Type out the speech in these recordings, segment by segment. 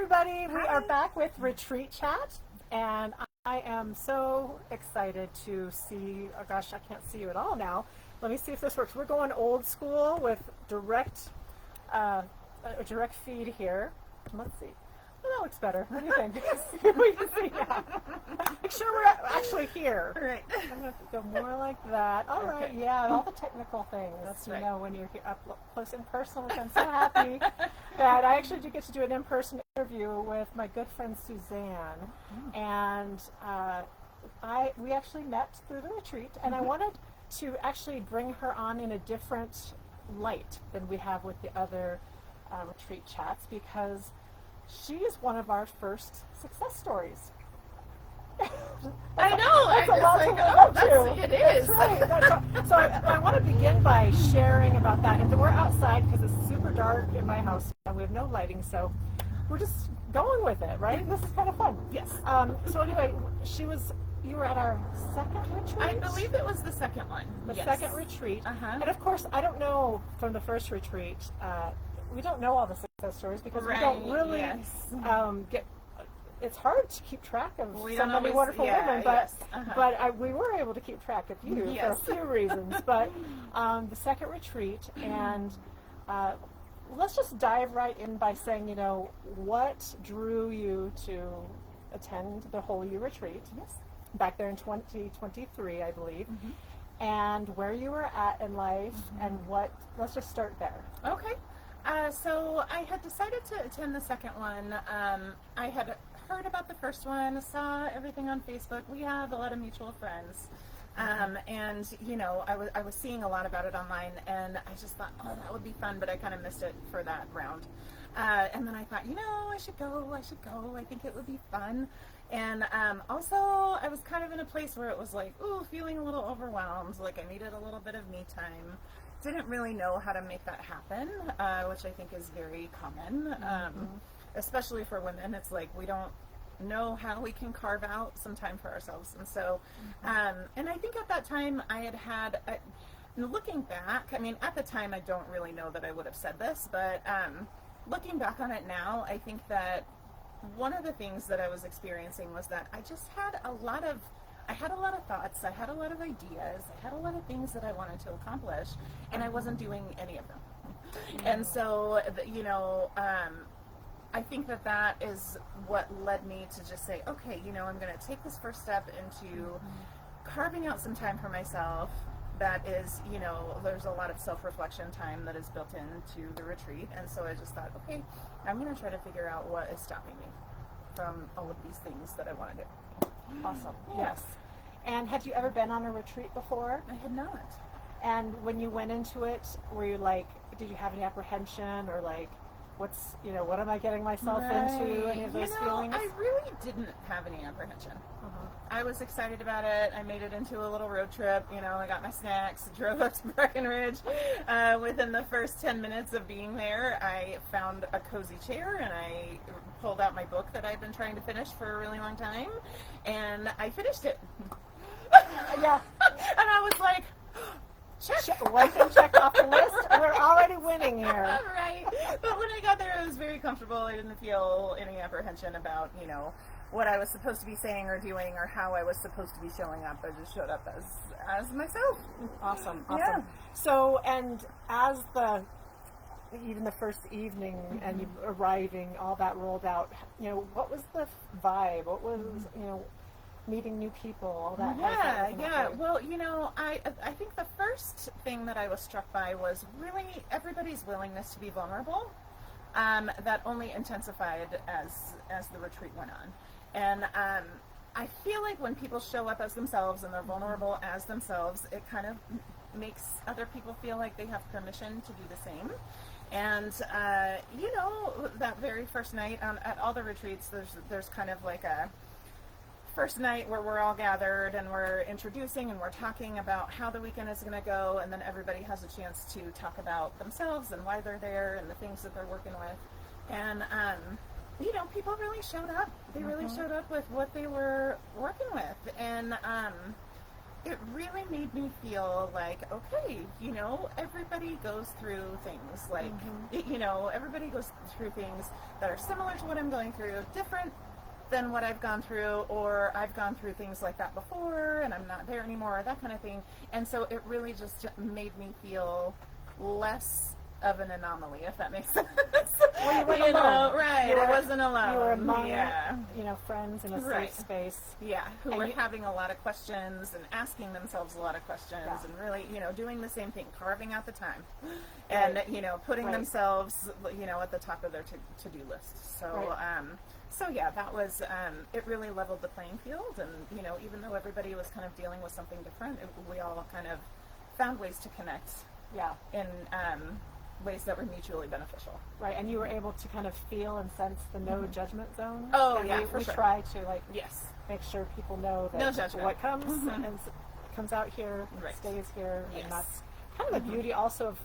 everybody. We are back with Retreat Chat, and I am so excited to see, oh gosh, I can't see you at all now. Let me see if this works. We're going old school with direct feed here. Let's see. Well, that looks better. What do you think? We can see now. Make sure we're actually here. All right. I'm going to go more like that. All right, Okay. yeah, all the technical things. That's you right. know, when you're here up close in person, which I'm so happy that I actually do get to do an in-person interview with my good friend Suzanne. And we actually met through the retreat, and I wanted to actually bring her on in a different light than we have with the other retreat chats, because she is one of our first success stories. I know. That's I a lot was to like, live oh, up to. it is. That's right. So I want to begin by sharing about that. And we're outside because it's super dark in my house and we have no lighting, so we're just going with it, right? This is kind of fun. Yes. So anyway, you were at our second retreat? I believe it was the second one. The Yes. second retreat. Uh-huh. And of course, I don't know from the first retreat, we don't know all the success stories because we don't really get. It's hard to keep track of so many wonderful women, but we were able to keep track of you for a few reasons. But the second retreat, and let's just dive right in by saying, what drew you to attend the WholeYOU Retreat? Yes. Back there in 2023, I believe. And where you were at in life, and let's just start there. Okay. So I had decided to attend the second one. I had heard about the first one, saw everything on Facebook. We have a lot of mutual friends. And, I was seeing a lot about it online, and I just thought, oh, that would be fun, but I kind of missed it for that round. And then I thought, I should go. I think it would be fun. And also, I was kind of in a place where it was like, feeling a little overwhelmed, like I needed a little bit of me time. Didn't really know how to make that happen, which I think is very common, especially for women. It's like we don't know how we can carve out some time for ourselves. And so, and I think at that time I had looking back, at the time I don't really know that I would have said this, but looking back on it now, I think that one of the things that I was experiencing was that I just had a lot of thoughts, I had a lot of ideas, I had a lot of things that I wanted to accomplish, and I wasn't doing any of them. And so, I think that is what led me to just say, okay, I'm going to take this first step into carving out some time for myself. That is, there's a lot of self-reflection time that is built into the retreat, and so I just thought, okay, I'm going to try to figure out what is stopping me from all of these things that I want to do. Awesome. Yeah. Yes. And had you ever been on a retreat before? I had not. And when you went into it, were you like, did you have any apprehension, or like, what am I getting myself into? Any of those feelings? I really didn't have any apprehension. I was excited about it. I made it into a little road trip. I got my snacks, drove up to Breckenridge. Within the first 10 minutes of being there, I found a cozy chair and I pulled out my book that I'd been trying to finish for a really long time, and I finished it. Yeah. And I was like, check. One thing checked off the list. We're already winning here. Right. But when I got there, I was very comfortable. I didn't feel any apprehension about, what I was supposed to be saying or doing or how I was supposed to be showing up. I just showed up as myself. Awesome. Yeah. So, and as even the first evening and you arriving, all that rolled out, what was the vibe? What was, meeting new people, all that? Yeah. Well, I think the first thing that I was struck by was really everybody's willingness to be vulnerable. That only intensified as the retreat went on. And I feel like when people show up as themselves and they're vulnerable as themselves, it kind of makes other people feel like they have permission to do the same. And that very first night at all the retreats, there's kind of like a first night where we're all gathered and we're introducing and we're talking about how the weekend is going to go, and then everybody has a chance to talk about themselves and why they're there and the things that they're working with. And people really showed up. They really showed up with what they were working with. And it really made me feel like, okay, you know, everybody goes through things like, you know, everybody goes through things that are similar to what I'm going through, different than what I've gone through, or I've gone through things like that before and I'm not there anymore, or that kind of thing. And so it really just made me feel less of an anomaly, if that makes sense. Well, you weren't alone. Know, right, I wasn't alone. You were among, you know, friends in a safe space. Yeah, who and were having a lot of questions and asking themselves a lot of questions and really, you know, doing the same thing, carving out the time and, you know, putting themselves, you know, at the top of their to-do list. So, so yeah, that was, it really leveled the playing field, and, you know, even though everybody was kind of dealing with something different, we all kind of found ways to connect in ways that were mutually beneficial. Right, and you were able to kind of feel and sense the no judgment zone. Oh, and yeah, we sure. try to, like, make sure people know that no judgment. What comes and comes out here stays here, and that's kind of the beauty also of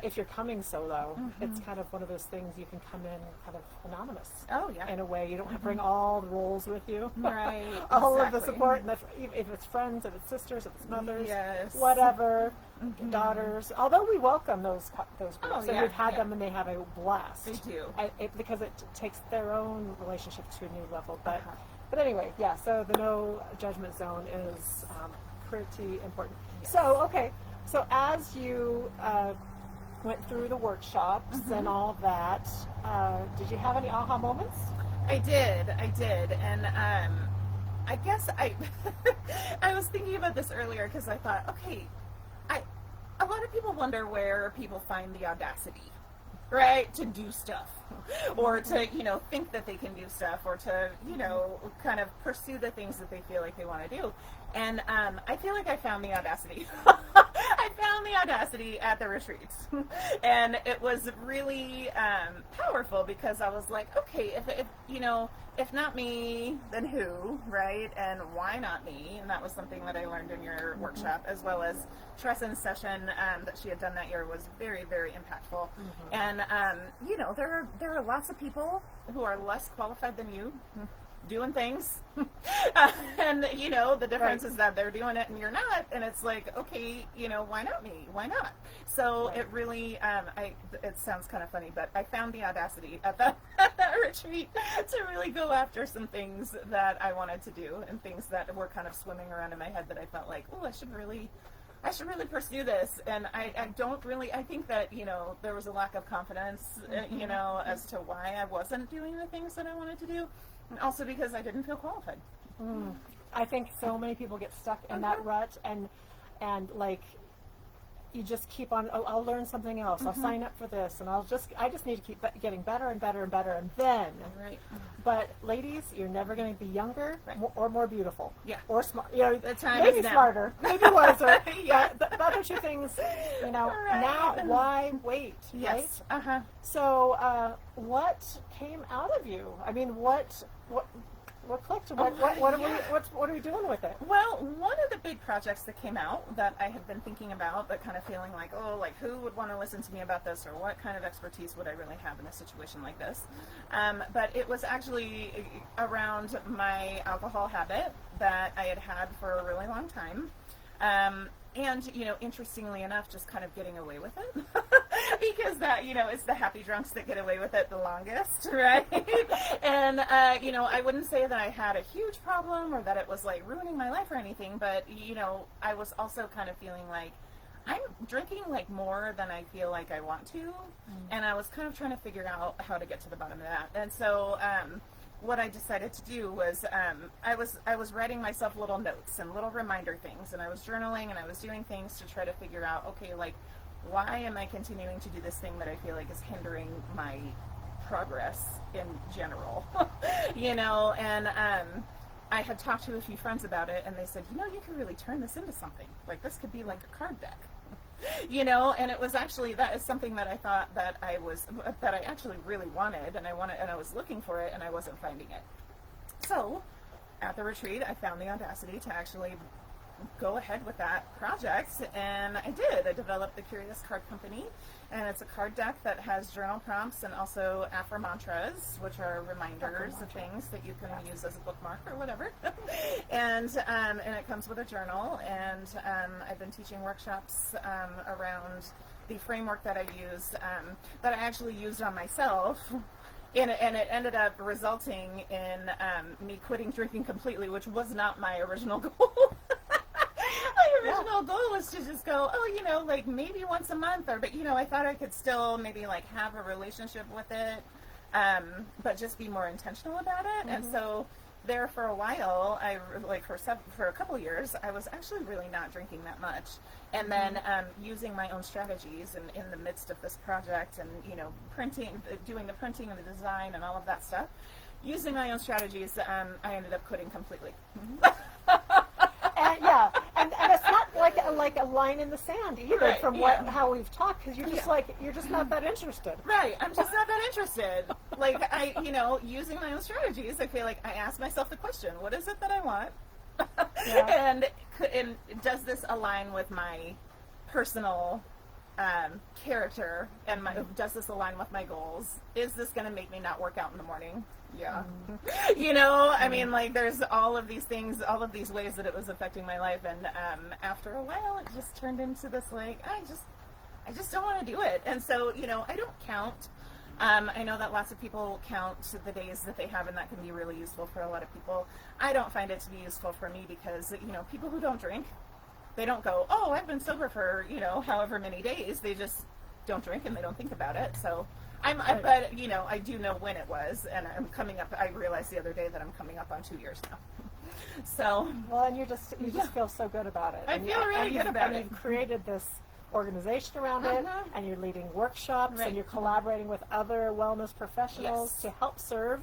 if you're coming solo, it's kind of one of those things you can come in kind of anonymous. Oh, yeah. In a way, you don't have to bring all the roles with you. Right. All of the support, and if it's friends, if it's sisters, if it's mothers, whatever, daughters. Although we welcome those groups, and we've had them, and they have a blast. They do. Because it takes their own relationship to a new level. But anyway, so the no judgment zone is pretty important. Yes. So as you went through the workshops and all of that, did you have any aha moments? I did, and I guess I I was thinking about this earlier because I thought, okay, a lot of people wonder where people find the audacity, right, to do stuff, or to, you know, think that they can do stuff, or to, you know, kind of pursue the things that they feel like they want to do. And I feel like I found the audacity. I found the audacity at the retreat. And it was really powerful because I was like, okay, if you know, if not me, then who, right? And why not me? And that was something that I learned in your workshop, as well as Tressen's session that she had done that year was very, very impactful. And, you know, there are lots of people who are less qualified than you doing things. And, you know, the difference is that they're doing it and you're not. And it's like, okay, you know, why not me? Why not? So it really, it sounds kind of funny, but I found the audacity at that retreat to really go after some things that I wanted to do, and things that were kind of swimming around in my head that I felt like, oh, I should really pursue this. And I think that, you know, there was a lack of confidence, you know, as to why I wasn't doing the things that I wanted to do. And also because I didn't feel qualified. I think so many people get stuck in that rut, and like, you just keep on, oh, I'll learn something else. I'll sign up for this, and I just need to keep getting better and better and better, and then. But ladies, you're never going to be younger or more beautiful. Or smart. You know, the time maybe is now. Smarter, maybe wiser. The other two things, you know. Now, why wait? Yes. Right? So, what came out of you? I mean, what clicked? What are we doing with it? Well, one of the big projects that came out that I had been thinking about, but kind of feeling like, oh, like, who would want to listen to me about this, or what kind of expertise would I really have in a situation like this? But it was actually around my alcohol habit that I had had for a really long time. And, you know, interestingly enough, just kind of getting away with it. Because that, you know, it's the happy drunks that get away with it the longest, right? And, you know, I wouldn't say that I had a huge problem or that it was, like, ruining my life or anything, but, you know, I was also kind of feeling like I'm drinking, like, more than I feel like I want to, and I was kind of trying to figure out how to get to the bottom of that. And so, what I decided to do was I was writing myself little notes and little reminder things, and I was journaling, and I was doing things to try to figure out, okay, like, why am I continuing to do this thing that I feel like is hindering my progress in general? You know, and I had talked to a few friends about it, and they said, you know, you could really turn this into something. Like, this could be like a card deck. You know, and it was actually, that is something that I thought that I actually really wanted, and I was looking for it, and I wasn't finding it. So, at the retreat, I found the audacity to actually go ahead with that project, and I did. I developed the Curious Card Company, and it's a card deck that has journal prompts and also affirmantras, which are reminders of things that you can use as a bookmark or whatever. And it comes with a journal, and I've been teaching workshops around the framework that I used, that I actually used on myself. And it ended up resulting in me quitting drinking completely, which was not my original goal. My original goal was to just go, like maybe once a month, but I thought I could still maybe like have a relationship with it, but just be more intentional about it. And so there for a while, for a couple years, I was actually really not drinking that much. And then using my own strategies in the midst of this project, and doing the printing and the design and all of that stuff, using my own strategies, I ended up quitting completely. And it's not like a line in the sand either, right, from how we've talked, because you're just not that interested. Right, I'm just not that interested. Like using my own strategies, I feel like I ask myself the question: what is it that I want? And does this align with my personal character, and does this align with my goals? Is this going to make me not work out in the morning? Yeah. I mean, like, there's all of these things, all of these ways that it was affecting my life, and after a while, it just turned into this, like, I just don't want to do it. And so, I don't count. I know that lots of people count the days that they have, and that can be really useful for a lot of people. I don't find it to be useful for me because, people who don't drink, they don't go, oh, I've been sober for, however many days. They just don't drink and they don't think about it. So but I do know when it was, and I'm coming up. I realized the other day that I'm coming up on 2 years now. So well, and you just feel so good about it. I feel really good about it. And you've created this organization around it, and you're leading workshops, and you're collaborating with other wellness professionals to help serve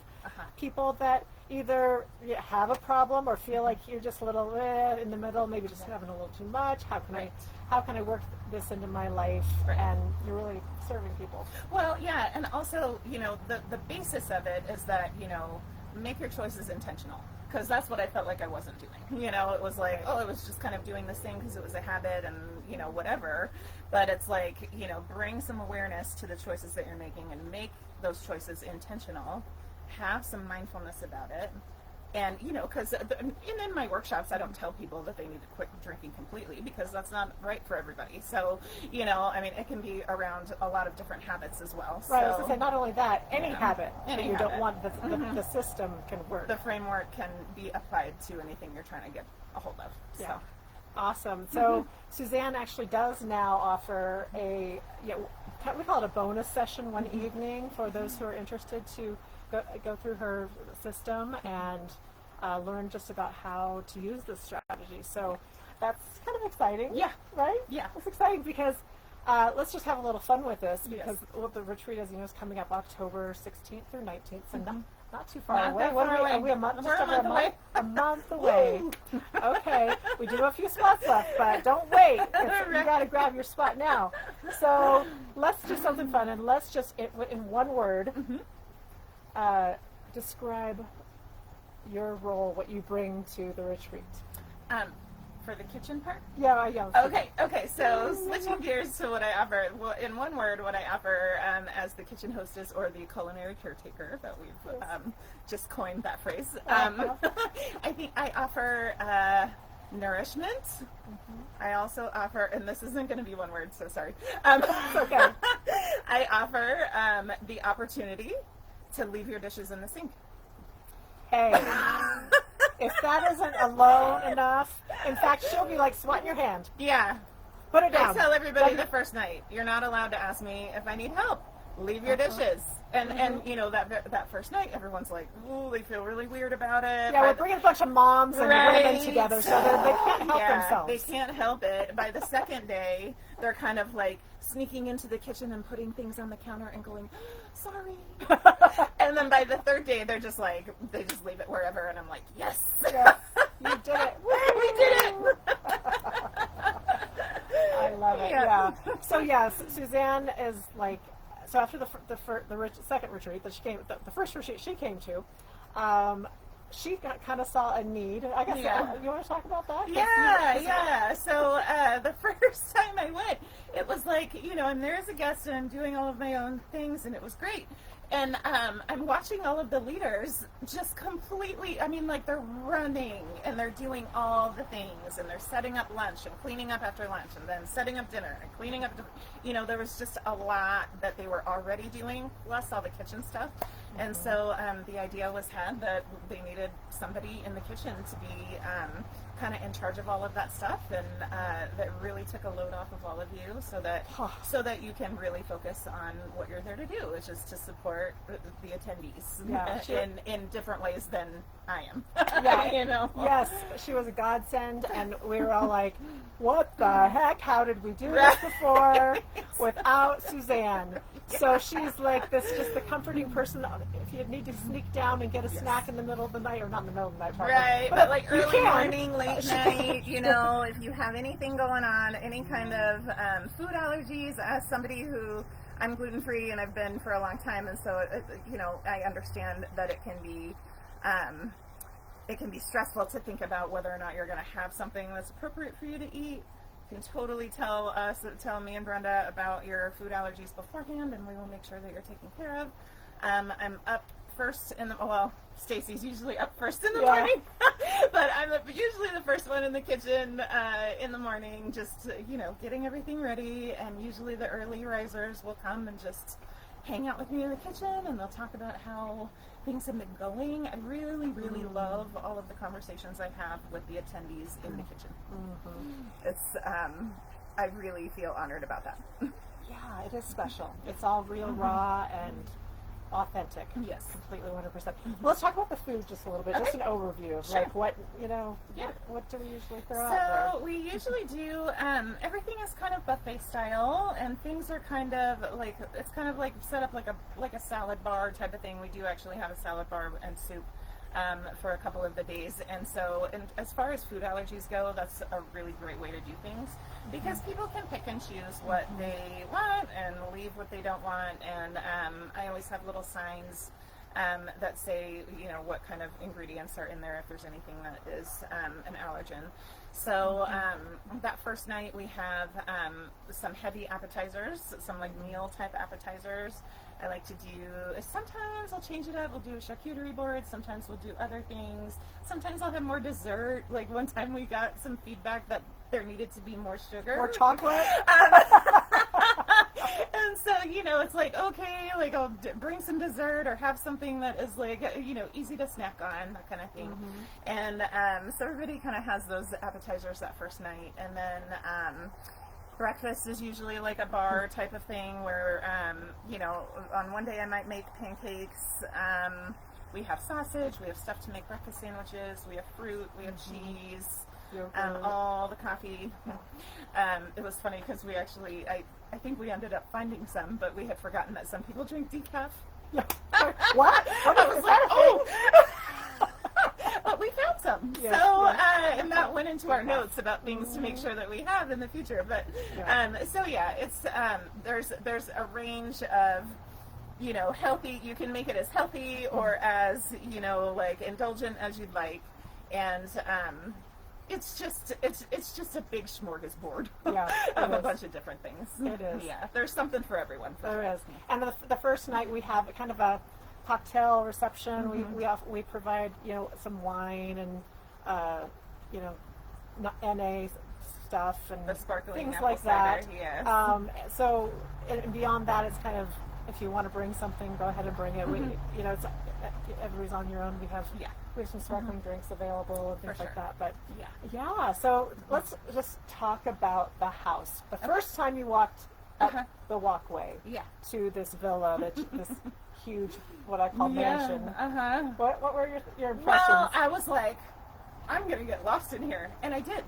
people that either have a problem or feel like you're just a little in the middle, maybe just having a little too much. How can I work this into my life? And you're really serving people. Well, yeah, and also, the basis of it is that, make your choices intentional. Because that's what I felt like I wasn't doing. It was like, I was just kind of doing this thing because it was a habit and, whatever. But it's like, bring some awareness to the choices that you're making and make those choices intentional. Have some mindfulness about it. And, because in my workshops, I don't tell people that they need to quit drinking completely, because that's not right for everybody. So, I mean, it can be around a lot of different habits as well. Right, I was going to say, not only that, any habit that you don't want, the system can work. The framework can be applied to anything you're trying to get a hold of. Yeah. So. Awesome. So Suzanne actually does now offer we call it a bonus session one evening for those who are interested to go through her system and learn just about how to use this strategy. So that's kind of exciting. Yeah. Right? Yeah. It's exciting because let's just have a little fun with this, because the retreat, as you know, is coming up October 16th through 19th, so not too far away. Are we a month? We're a month away. A month away. Okay. We do have a few spots left, but don't wait. You got to grab your spot now. So let's do something fun, and let's just, in one word, describe your role, what you bring to the retreat. For the kitchen part? Yeah. Okay. So switching gears to what I offer. Well, in one word, what I offer as the kitchen hostess, or the culinary caretaker, that we've just coined that phrase. I think I offer nourishment. I also offer, and this isn't going to be one word, so sorry. It's okay. I offer the opportunity to leave your dishes in the sink. Hey. If that isn't alone enough, in fact, she'll be like swatting your hand. Yeah. Put it down. I tell everybody the first night, you're not allowed to ask me if I need help. Leave your dishes. And that first night, everyone's like, ooh, they feel really weird about it. Yeah, we're bringing a bunch of moms and women together, so they can't help themselves. They can't help it. By the second day, they're kind of like sneaking into the kitchen and putting things on the counter and going, sorry. And then by the third day, they're just like, they just leave it wherever, and I'm like, yes. Yes, you did it. We did it. I love it. Yeah. So yes, Suzanne is like, so after the second retreat that she came, the first retreat she came to, she kind of saw a need. I guess you want to talk about that? Yeah. So the first time I went, it was like, I'm there as a guest and I'm doing all of my own things, and it was great. And I'm watching all of the leaders just completely, they're running and they're doing all the things, and they're setting up lunch and cleaning up after lunch and then setting up dinner and cleaning up. There was just a lot that they were already doing, plus all the kitchen stuff. And so the idea was had that they needed somebody in the kitchen to be kind of in charge of all of that stuff, and that really took a load off of all of you, so that you can really focus on what you're there to do, which is to support the attendees in different ways than I am. Yes, she was a godsend, and we were all like, what the heck? How did we do this before without Suzanne? So she's like just the comforting person. If you need to sneak down and get a snack in the middle of the night, or not in the middle of the night, probably. Right, but like early morning, late night, if you have anything going on, any kind of food allergies, as somebody who, I'm gluten-free and I've been for a long time, and so, I understand that it can be stressful to think about whether or not you're going to have something that's appropriate for you to eat. You can totally tell me and Brenda about your food allergies beforehand, and we will make sure that you're taken care of. I'm up first Stacy's usually up first in the morning, but I'm usually the first one in the kitchen in the morning, just, getting everything ready, and usually the early risers will come and just hang out with me in the kitchen, and they'll talk about how things have been going. I really, really love all of the conversations I have with the attendees in the kitchen. It's, I really feel honored about that. Yeah, it is special. It's all real, raw, and authentic. Yes. Completely 100%. Well, let's talk about the food just a little bit, just an overview of like what do we usually throw out there? So we usually do, everything is kind of buffet style, and things are kind of like, it's kind of like set up like a salad bar type of thing. We do actually have a salad bar and soup for a couple of the days, and so as far as food allergies go, that's a really great way to do things, because people can pick and choose what they want and leave what they don't want, and I always have little signs that say, what kind of ingredients are in there if there's anything that is an allergen. So that first night we have some heavy appetizers, some like meal type appetizers. I like to do, sometimes I'll change it up, we'll do a charcuterie board, sometimes we'll do other things, sometimes I'll have more dessert. Like one time we got some feedback that there needed to be more sugar. More chocolate? And so, it's like, okay, like I'll bring some dessert or have something that is like, easy to snack on, that kind of thing. And so everybody kind of has those appetizers that first night. And then breakfast is usually like a bar type of thing where, on one day I might make pancakes. We have sausage, we have stuff to make breakfast sandwiches, we have fruit, we have cheese, all the coffee. It was funny because we actually, I think we ended up finding some, but we had forgotten that some people drink decaf. Yeah. What? I was like, oh! But we found some. Yes, so, and that went into our notes about things to make sure that we have in the future. But, it's, there's a range of, healthy, you can make it as healthy or as, like indulgent as you'd like. And, it's just a big smorgasbord of a bunch of different things. It is. Yeah, there's something for everyone. There is. And the first night we have kind of a cocktail reception. We provide some wine and NA stuff and the sparkling things apple like that. cider, yes. So and beyond that, it's kind of, if you want to bring something, go ahead and bring it. We it's everybody's on your own. We have some sparkling drinks available and things like that. But so let's just talk about the house. The first time you walked up the walkway to this villa, this huge, what I call mansion. What were your impressions? Well, I was like, I'm going to get lost in here. And I did.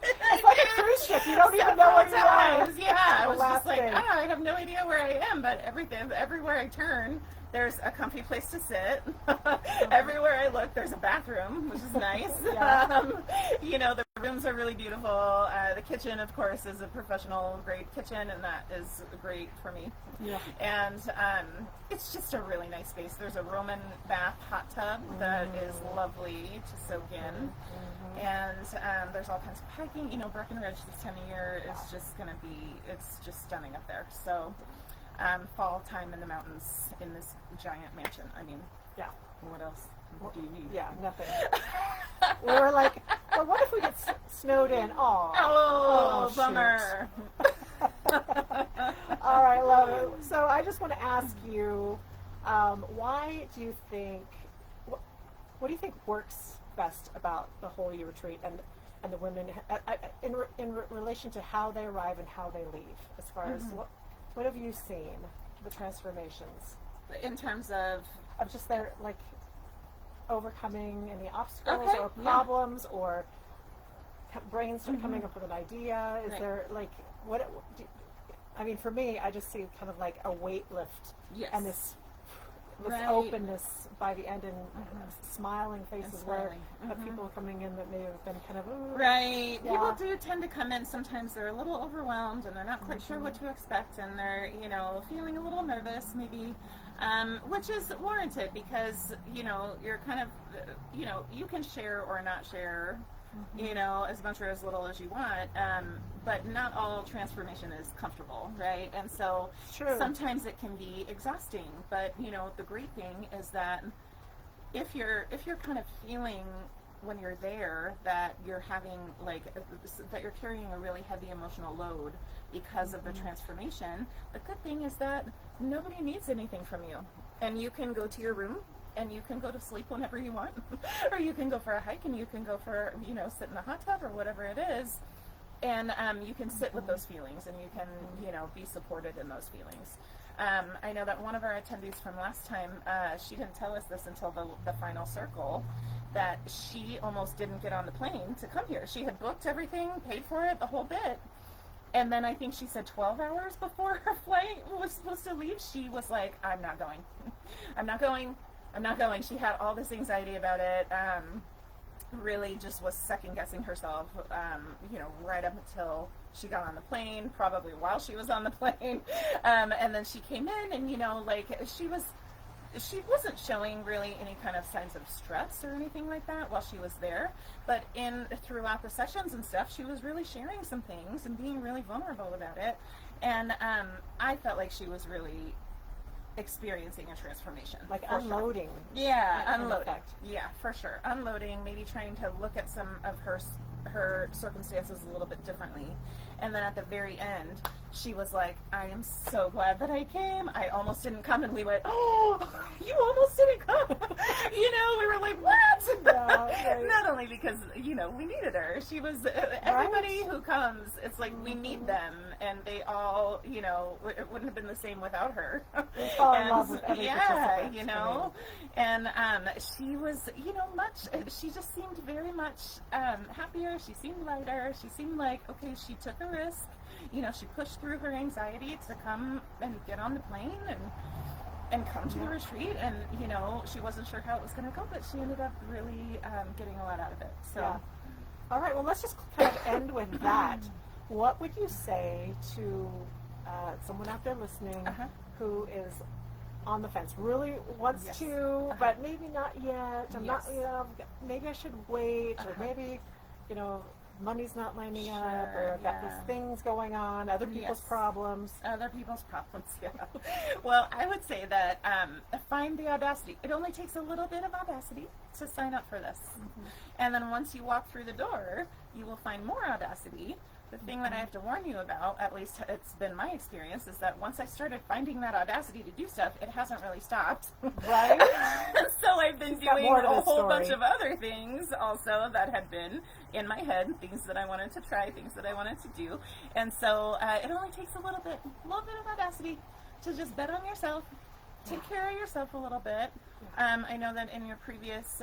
It's like a cruise ship. You don't even know where you are. Yeah, I was just like, I have no idea where I am, but everywhere I turn, there's a comfy place to sit. Everywhere I look, there's a bathroom, which is nice. The rooms are really beautiful. The kitchen, of course, is a professional grade kitchen, and that is great for me. Yeah. And it's just a really nice space. There's a Roman bath hot tub that is lovely to soak in. And there's all kinds of hiking. You know, Breckenridge this time of year is just going to be, it's just stunning up there. So fall time in the mountains in this giant mansion. I mean, yeah. What else do you need? Yeah, nothing. We were like, well, what if we get snowed in? Oh, bummer. All right, love it. So I just want to ask you, why do you think, what do you think works best about the WholeYOU Retreat and the women in relation to how they arrive and how they leave, as far as what have you seen, the transformations? In terms of just their, like, overcoming any obstacles or problems or brains are coming up with an idea. Is there, like, I mean, for me, I just see kind of like a weight lift and this openness by the end, and smiling faces where people coming in that may have been kind of People do tend to come in. Sometimes they're a little overwhelmed and they're not quite sure what to expect, and they're feeling a little nervous, maybe, which is warranted because you're kind of you can share or not share. As much or as little as you want, but not all transformation is comfortable, right? And so sometimes it can be exhausting, but the great thing is that if you're kind of feeling when you're there that you're having that you're carrying a really heavy emotional load because of the transformation, the good thing is that nobody needs anything from you, and you can go to your room and you can go to sleep whenever you want, or you can go for a hike, and you can go for, sit in the hot tub or whatever it is, and you can sit with those feelings, and you can, be supported in those feelings. I know that one of our attendees from last time, she didn't tell us this until the final circle, that she almost didn't get on the plane to come here. She had booked everything, paid for it, the whole bit. And then I think she said 12 hours before her flight was supposed to leave, she was like, I'm not going. I'm not going. I'm not going. She had all this anxiety about it, really just was second guessing herself, right up until she got on the plane, probably while she was on the plane. And then she came in and, she wasn't showing really any kind of signs of stress or anything like that while she was there. But throughout the sessions and stuff, she was really sharing some things and being really vulnerable about it. And I felt like she was really experiencing a transformation, like unloading. Unloading. Yeah, for sure. Unloading, maybe trying to look at some of her circumstances a little bit differently. And then at the very end, she was like, I am so glad that I came. I almost didn't come. And we went, oh, you almost didn't come. We were like, what? Not only because, we needed her. She was, everybody who comes, it's like we need them. And they all, it wouldn't have been the same without her. We fall in love with every participant. And she was, she just seemed very much happier. She seemed lighter. She seemed like, okay, she took a risk. She pushed through her anxiety to come and get on the plane and come to the retreat. And, she wasn't sure how it was going to go, but she ended up really getting a lot out of it. So, all right, well, let's just kind of end with that. What would you say to someone out there listening who is on the fence, really wants to, but maybe not yet? I'm not, maybe I should wait, or maybe, money's not lining up, or I've got these things going on, other people's problems. Other people's problems, Well, I would say that find the audacity. It only takes a little bit of audacity to sign up for this. And then once you walk through the door, you will find more audacity. The thing that I have to warn you about, at least it's been my experience, is that once I started finding that audacity to do stuff, it hasn't really stopped. Right. So I've been doing a whole bunch of other things also that had been in my head, things that I wanted to try, things that I wanted to do. And so it only takes a little bit of audacity to just bet on yourself, take care of yourself a little bit. I know that in your previous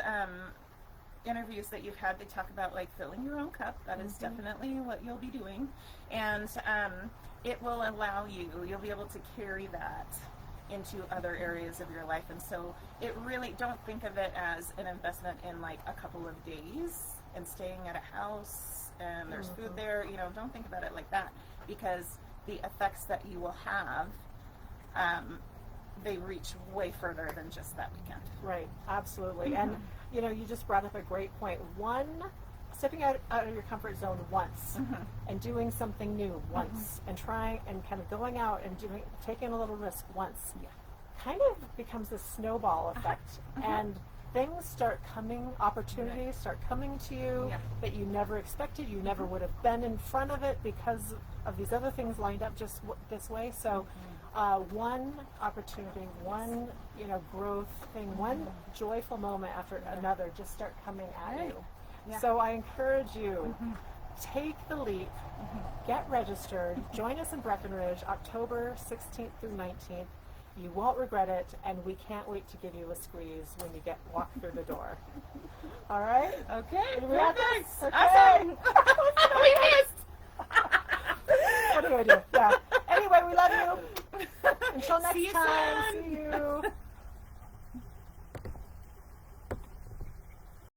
interviews that you've had, they talk about like filling your own cup. That is definitely what you'll be doing, and it will allow you'll be able to carry that into other areas of your life. And so it really, don't think of it as an investment in like a couple of days and staying at a house and there's food there. You know, don't think about it like that, because the effects that you will have, they reach way further than just that weekend. Right, absolutely. And, you know, you just brought up a great point. Stepping out of your comfort zone once and doing something new once and trying and kind of going out and taking a little risk once kind of becomes a snowball effect. And things start coming, opportunities start coming to you that you never expected. You never would have been in front of it because of these other things lined up just this way. So one opportunity, one, you know, growth thing, one joyful moment after another just start coming at you. Yeah. So I encourage you, take the leap, get registered, join us in Breckenridge, October 16th through 19th. You won't regret it, and we can't wait to give you a squeeze when you walk through the door. All right? Okay. Perfect. Okay. Awesome. We missed. What do I do? Yeah. Anyway, we love you. Until next See you time. soon. See you.